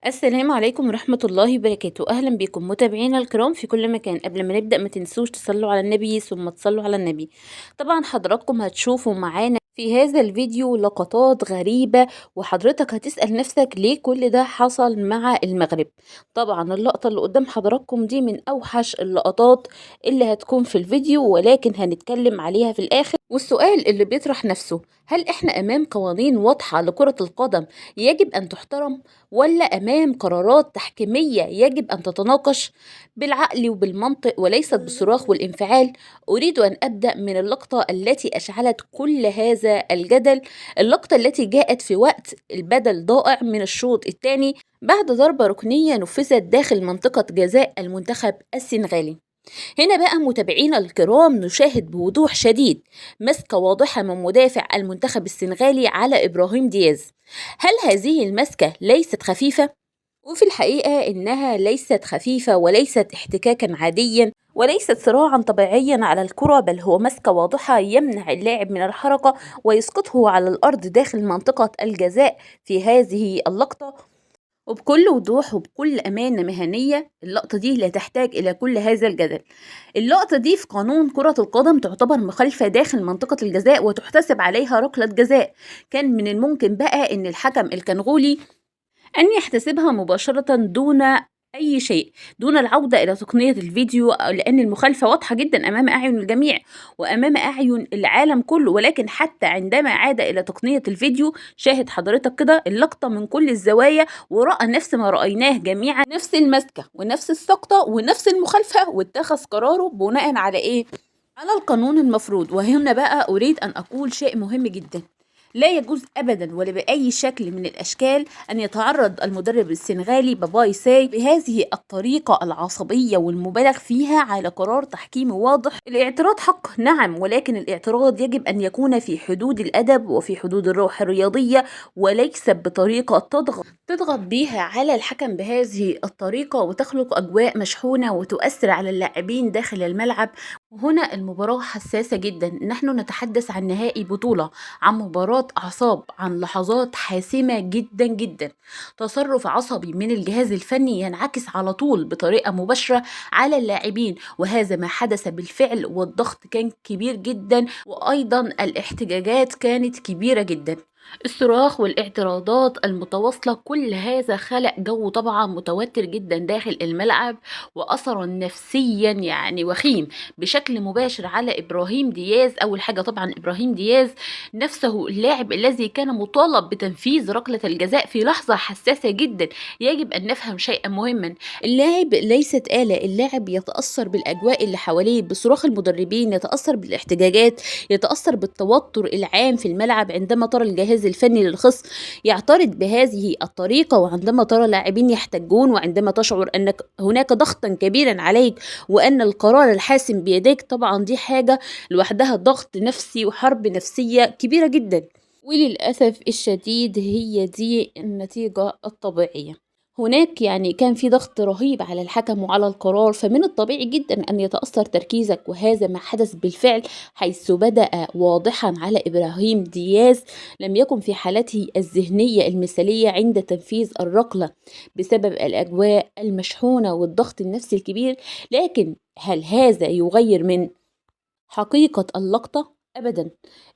السلام عليكم ورحمة الله وبركاته. أهلا بكم متابعينا الكرام في كل مكان. قبل ما نبدأ ما تنسوش تصلوا على النبي ثم تصلوا على النبي. طبعا حضراتكم هتشوفوا معانا في هذا الفيديو لقطات غريبة، وحضرتك هتسأل نفسك ليه كل ده حصل مع المغرب. طبعا اللقطة اللي قدام حضراتكم دي من أوحش اللقطات اللي هتكون في الفيديو، ولكن هنتكلم عليها في الآخر. والسؤال اللي بيطرح نفسه، هل إحنا أمام قوانين واضحة لكرة القدم يجب أن تحترم، ولا أمام قرارات تحكيمية يجب أن تتناقش بالعقل وبالمنطق وليست بالصراخ والانفعال؟ أريد أن أبدأ من اللقطة التي أشعلت كل هذا الجدل، اللقطة التي جاءت في وقت البدل ضائع من الشوط الثاني بعد ضربة ركنية نفذت داخل منطقة جزاء المنتخب السنغالي. هنا بقى متابعينا الكرام نشاهد بوضوح شديد مسكة واضحة من مدافع المنتخب السنغالي على إبراهيم دياز. هل هذه المسكة ليست خفيفة؟ وفي الحقيقة إنها ليست خفيفة وليست احتكاكا عاديا وليست صراعا طبيعيا على الكرة، بل هو مسكة واضحة يمنع اللاعب من الحركة ويسقطه على الأرض داخل منطقة الجزاء في هذه اللقطة. وبكل وضوح وبكل أمانة مهنية اللقطة دي لا تحتاج إلى كل هذا الجدل. اللقطة دي في قانون كرة القدم تعتبر مخالفة داخل منطقة الجزاء وتحتسب عليها ركلة جزاء. كان من الممكن بقى إن الحكم الكنغولي أن يحتسبها مباشرة دون أي شيء، دون العودة إلى تقنية الفيديو، لأن المخالفة واضحة جدا أمام أعين الجميع وأمام أعين العالم كله. ولكن حتى عندما عاد إلى تقنية الفيديو شاهد حضرتك كده اللقطة من كل الزوايا ورأى نفس ما رأيناه جميعا، نفس المسكة ونفس السقطة ونفس المخالفة، واتخذ قراره بناء على إيه؟ على القانون المفروض. وهنا بقى أريد أن أقول شيء مهم جدا: لا يجوز أبدا ولا بأي شكل من الأشكال أن يتعرض المدرب السنغالي باباي ساي بهذه الطريقة العصبية والمبالغ فيها على قرار تحكيمي واضح. الاعتراض حق، نعم، ولكن الاعتراض يجب أن يكون في حدود الأدب وفي حدود الروح الرياضية، وليس بطريقة تضغط بيها على الحكم بهذه الطريقة وتخلق أجواء مشحونة وتؤثر على اللاعبين داخل الملعب. هنا المباراة حساسة جدا، نحن نتحدث عن نهائي بطولة، عن مباراة أعصاب، عن لحظات حاسمة جدا جدا. تصرف عصبي من الجهاز الفني ينعكس على طول بطريقة مباشرة على اللاعبين، وهذا ما حدث بالفعل. والضغط كان كبير جدا، وأيضا الاحتجاجات كانت كبيرة جدا. الصراخ والاعتراضات المتواصلة كل هذا خلق جو طبعا متوتر جدا داخل الملعب، وأثر نفسيا يعني وخيم بشكل مباشر على إبراهيم دياز. أول حاجة طبعا إبراهيم دياز نفسه اللاعب الذي كان مطالب بتنفيذ ركلة الجزاء في لحظة حساسة جدا. يجب أن نفهم شيئا مهما: اللاعب ليست آلة، اللاعب يتأثر بالأجواء اللي حواليه، بصراخ المدربين، يتأثر بالاحتجاجات، يتأثر بالتوتر العام في الملعب عندما ترى الجهاز الفني للخصم يعترض بهذه الطريقة، وعندما ترى لاعبين يحتجون، وعندما تشعر أن هناك ضغطا كبيرا عليك وأن القرار الحاسم بيديك. طبعا دي حاجة لوحدها ضغط نفسي وحرب نفسية كبيرة جدا، وللأسف الشديد هي دي النتيجة الطبيعية. هناك يعني كان في ضغط رهيب على الحكم وعلى القرار، فمن الطبيعي جدا أن يتأثر تركيزك، وهذا ما حدث بالفعل، حيث بدأ واضحا على إبراهيم دياز لم يكن في حالته الذهنية المثالية عند تنفيذ الركلة بسبب الأجواء المشحونة والضغط النفسي الكبير. لكن هل هذا يغير من حقيقة اللقطة؟ أبدا.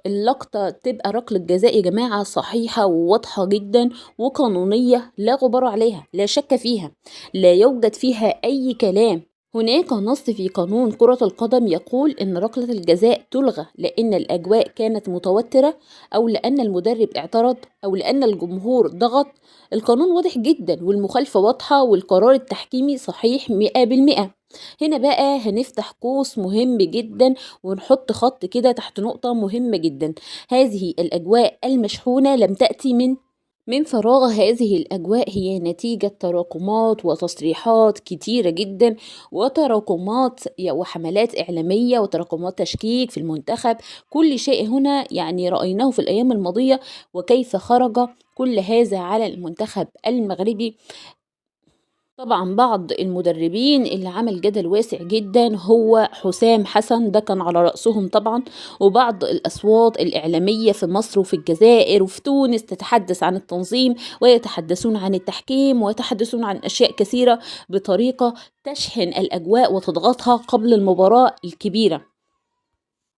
اللقطة تبقى ركلة جزاء يا جماعة صحيحة وواضحة جدا وقانونية لا غبار عليها، لا شك فيها، لا يوجد فيها أي كلام. هناك نص في قانون كرة القدم يقول إن ركلة الجزاء تلغى لأن الأجواء كانت متوترة، أو لأن المدرب اعترض، أو لأن الجمهور ضغط. القانون واضح جدا والمخالفة واضحة والقرار التحكيمي صحيح 100%. هنا بقى هنفتح قوس مهم جدا ونحط خط كده تحت نقطة مهمة جدا: هذه الأجواء المشحونة لم تأتي من فراغ. هذه الأجواء هي نتيجة تراكمات وتصريحات كتيرة جدا، وتراكمات وحملات إعلامية، وتراكمات تشكيك في المنتخب. كل شيء هنا يعني رأيناه في الأيام الماضية، وكيف خرج كل هذا على المنتخب المغربي. طبعًا بعض المدربين اللي عمل جدل واسع جدًا هو حسام حسن، ده كان على رأسهم طبعًا، وبعض الأصوات الإعلامية في مصر وفي الجزائر وفي تونس تتحدث عن التنظيم، ويتحدثون عن التحكيم، ويتحدثون عن أشياء كثيرة بطريقة تشحن الأجواء وتضغطها قبل المباراة الكبيرة.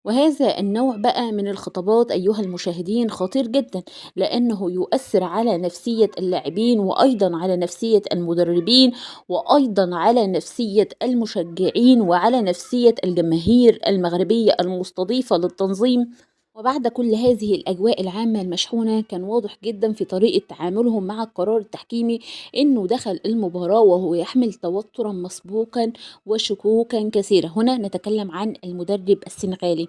وهذا النوع بقى من الخطابات أيها المشاهدين خطير جدا، لأنه يؤثر على نفسية اللاعبين وأيضا على نفسية المدربين وأيضا على نفسية المشجعين وعلى نفسية الجماهير المغربية المستضيفة للتنظيم. وبعد كل هذه الأجواء العامة المشحونة كان واضح جدا في طريقة تعاملهم مع القرار التحكيمي إنه دخل المباراة وهو يحمل توترا مسبوقا وشكوكا كثيرة. هنا نتكلم عن المدرب السنغالي،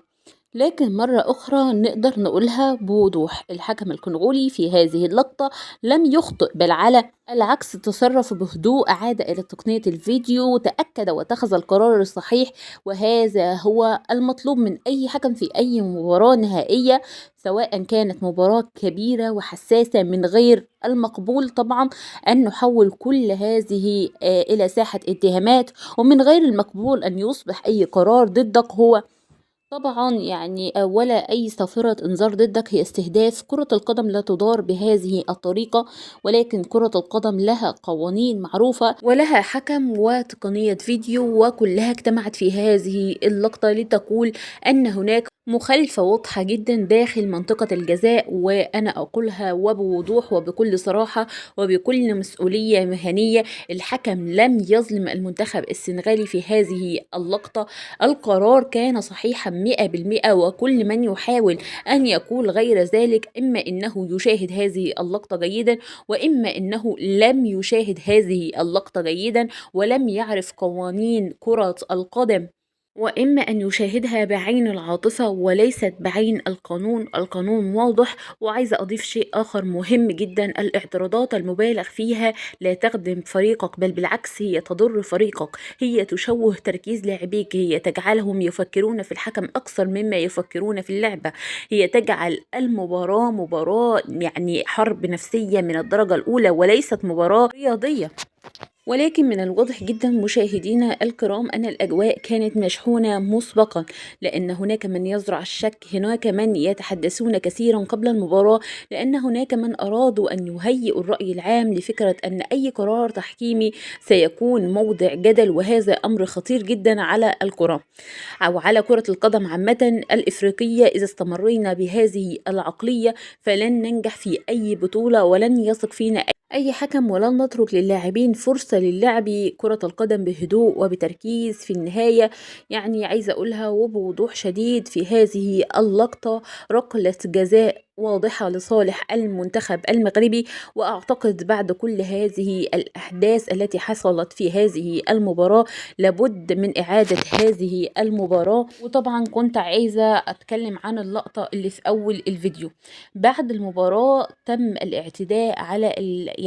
لكن مرة أخرى نقدر نقولها بوضوح، الحكم الكونغولي في هذه اللقطة لم يخطئ، بل على العكس تصرف بهدوء، عاد إلى تقنية الفيديو وتأكد واتخذ القرار الصحيح. وهذا هو المطلوب من أي حكم في أي مباراة نهائية، سواء كانت مباراة كبيرة وحساسة. من غير المقبول طبعا أن نحول كل هذه إلى ساحة اتهامات، ومن غير المقبول أن يصبح أي قرار ضدك هو طبعًا ولا أي صافرة إنذار ضدك. هي استهداف. كرة القدم لا تُدار بهذه الطريقة، ولكن كرة القدم لها قوانين معروفة ولها حكم وتقنية فيديو، وكلها اجتمعت في هذه اللقطة لتقول أن هناك مخالفة واضحة جدًا داخل منطقة الجزاء. وأنا أقولها وبوضوح وبكل صراحة وبكل مسؤولية مهنية، الحكم لم يظلم المنتخب السنغالي في هذه اللقطة. القرار كان صحيحا 100%، وكل من يحاول أن يقول غير ذلك إما إنه يشاهد هذه اللقطة جيدا، وإما إنه لم يشاهد هذه اللقطة جيدا ولم يعرف قوانين كرة القدم، وإما أن يشاهدها بعين العاطفة وليست بعين القانون. القانون واضح. وعايزة أضيف شيء آخر مهم جدا، الاعتراضات المبالغ فيها لا تخدم فريقك، بل بالعكس هي تضر فريقك. هي تشوه تركيز لاعبيك، هي تجعلهم يفكرون في الحكم أكثر مما يفكرون في اللعبة. هي تجعل المباراة مباراة حرب نفسية من الدرجة الأولى وليست مباراة رياضية. ولكن من الواضح جدا مشاهدينا الكرام أن الأجواء كانت مشحونة مسبقا، لأن هناك من يزرع الشك، هناك من يتحدثون كثيرا قبل المباراة، لأن هناك من أرادوا أن يهيئوا الرأي العام لفكرة أن أي قرار تحكيمي سيكون موضع جدل. وهذا أمر خطير جدا على الكرة أو على كرة القدم عامة الإفريقية. إذا استمرينا بهذه العقلية فلن ننجح في أي بطولة، ولن يثق فينا أي حكم، ولن نترك للاعبين فرصة للعب كرة القدم بهدوء وبتركيز. في النهاية عايزة أقولها وبوضوح شديد، في هذه اللقطة ركلة جزاء واضحة لصالح المنتخب المغربي. وأعتقد بعد كل هذه الأحداث التي حصلت في هذه المباراة لابد من إعادة هذه المباراة. وطبعا كنت عايزة أتكلم عن اللقطة اللي في أول الفيديو. بعد المباراة تم الاعتداء على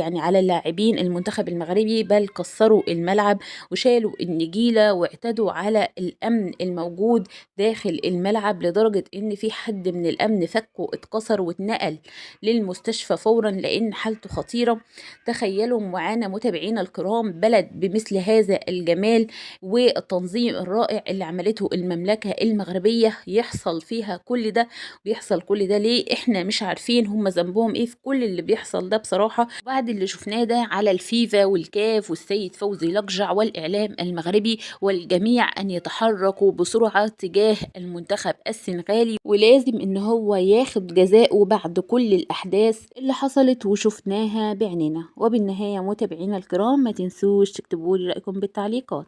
على اللاعبين المنتخب المغربي، بل كسروا الملعب وشالوا النجيلة واعتدوا على الأمن الموجود داخل الملعب، لدرجة إن في حد من الأمن فكه اتكسر واتنقل للمستشفى فورا لأن حالته خطيرة. تخيلوا معانا متابعينا الكرام، بلد بمثل هذا الجمال والتنظيم الرائع اللي عملته المملكة المغربية يحصل فيها كل ده. بيحصل كل ده ليه؟ احنا مش عارفين هم ذنبهم ايه في كل اللي بيحصل ده بصراحة. بعد اللي شفناه ده على الفيفا والكاف والسيد فوزي لقجع والإعلام المغربي والجميع أن يتحركوا بسرعة تجاه المنتخب السنغالي، ولازم إن هو ياخد جزاءه بعد كل الأحداث اللي حصلت وشفناها بعيننا. وبالنهاية متابعينا الكرام، ما تنسوش تكتبوا لي رأيكم بالتعليقات.